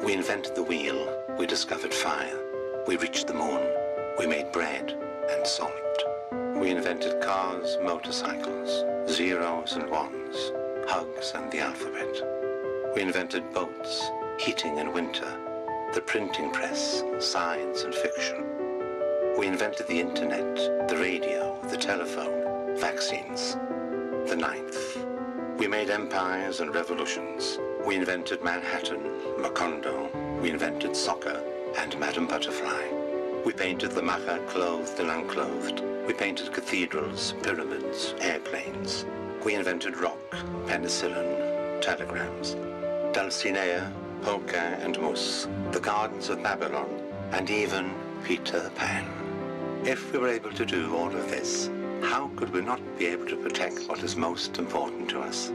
We invented the wheel, we discovered fire, we reached the moon, we made bread and salt. We invented cars, motorcycles, zeros and ones, hugs and the alphabet. We invented boats, heating in winter, the printing press, science and fiction. We invented the internet, the radio, the telephone, vaccines. The ninth. We made empires and revolutions. We invented Manhattan, Macondo. We invented soccer and Madame Butterfly. We painted the macha clothed and unclothed. We painted cathedrals, pyramids, airplanes. We invented rock, penicillin, telegrams, Dulcinea, polka and mousse, the gardens of Babylon, and even Peter Pan. If we were able to do all of this, how could we not be able to protect what is most important to us?